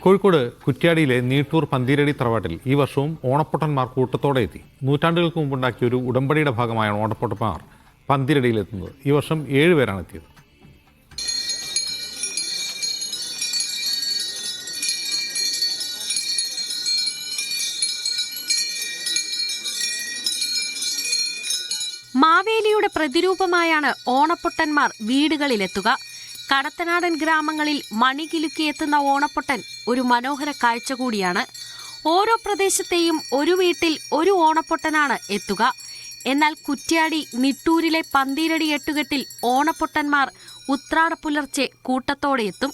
കോഴിക്കോട് കുറ്റ്യാടിയിലെ നീട്ടൂർ പന്തീരടി തറവാട്ടിൽ ഈ വർഷവും ഓണപ്പൊട്ടന്മാർ കൂട്ടത്തോടെ എത്തി. നൂറ്റാണ്ടുകൾക്ക് മുമ്പുണ്ടാക്കിയ ഒരു ഉടമ്പടിയുടെ ഭാഗമായാണ് ഓണപ്പൊട്ടന്മാർ പന്തീരടിയിലെത്തുന്നത്. ഈ വർഷം 7 പേരാണ് എത്തിയത്. മാവേലിയുടെ പ്രതിരൂപമായാണ് ഓണപ്പൊട്ടന്മാർ വീടുകളിലെത്തുക. കടത്തനാടൻ ഗ്രാമങ്ങളിൽ മണികിലുക്കിയെത്തുന്ന ഓണപ്പൊട്ടൻ ഒരു മനോഹര കാഴ്ച കൂടിയാണ്. ഓരോ പ്രദേശത്തെയും ഒരു വീട്ടിൽ ഒരു ഓണപ്പൊട്ടനാണ് എത്തുക. എന്നാൽ കുറ്റ്യാടി നിട്ടൂരിലെ പന്തീരടി എട്ടുകെട്ടിൽ ഓണപ്പൊട്ടന്മാർ ഉത്രാട പുലർച്ചെ കൂട്ടത്തോടെ എത്തും.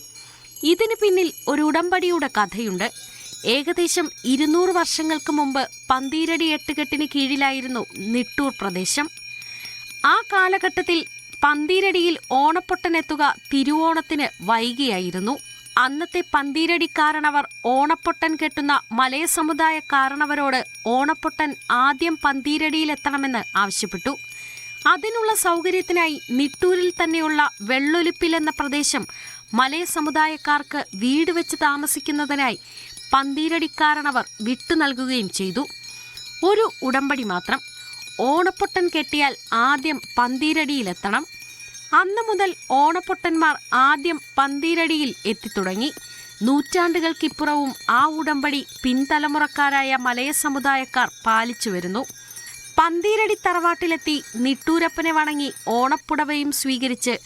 ഇതിന് പിന്നിൽ ഒരു ഉടമ്പടിയുടെ കഥയുണ്ട്. ഏകദേശം 200 വർഷങ്ങൾക്ക് മുമ്പ് പന്തീരടി എട്ടുകെട്ടിന് കീഴിലായിരുന്നു നിട്ടൂർ പ്രദേശം. ആ കാലഘട്ടത്തിൽ പന്തീരടിയിൽ ഓണപ്പൊട്ടനെത്തുക തിരുവോണത്തിന് വൈകിയായിരുന്നു. അന്നത്തെ പന്തീരടിക്കാരണവർ ഓണപ്പൊട്ടൻ കെട്ടുന്ന മലയ സമുദായ കാരണവരോട് ഓണപ്പൊട്ടൻ ആദ്യം പന്തീരടിയിലെത്തണമെന്ന് ആവശ്യപ്പെട്ടു. അതിനുള്ള സൗകര്യത്തിനായി നിട്ടൂരിൽ തന്നെയുള്ള വെള്ളൊലിപ്പിൽ എന്ന പ്രദേശം മലയ സമുദായക്കാർക്ക് വീട് വെച്ച് താമസിക്കുന്നതിനായി പന്തീരടിക്കാരണവർ വിട്ടു നൽകുകയും ചെയ്തു. ഒരു ഉടമ്പടി മാത്രം: ഓണപ്പൊട്ടൻ കെട്ടിയാൽ ആദ്യം പന്തീരടിയിലെത്തണം. അന്നു മുതൽ ഓണപ്പൊട്ടന്മാർ ആദ്യം പന്തീരടിയിൽ എത്തിത്തുടങ്ങി. നൂറ്റാണ്ടുകൾക്കിപ്പുറവും ആ ഉടമ്പടി പിൻതലമുറക്കാരായ മലയ സമുദായക്കാർ പാലിച്ചു വരുന്നു. പന്തീരടി തറവാട്ടിലെത്തി നിട്ടൂരപ്പനെ വണങ്ങി ഓണപ്പുടവയും സ്വീകരിച്ച്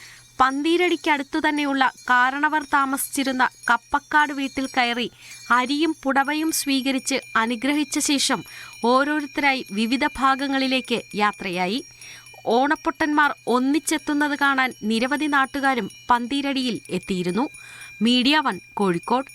പന്തീരടിക്കടുത്തു തന്നെയുള്ള കാരണവർ താമസിച്ചിരുന്ന കപ്പക്കാട് വീട്ടിൽ കയറി അരിയും പുടവയും സ്വീകരിച്ച് അനുഗ്രഹിച്ച ശേഷം ഓരോരുത്തരായി വിവിധ ഭാഗങ്ങളിലേക്ക് യാത്രയായി. ഓണപ്പൊട്ടന്മാർ ഒന്നിച്ചെത്തുന്നത് കാണാൻ നിരവധി നാട്ടുകാരും പന്തീരടിയിൽ എത്തിയിരുന്നു. മീഡിയ 1 കോഴിക്കോട്.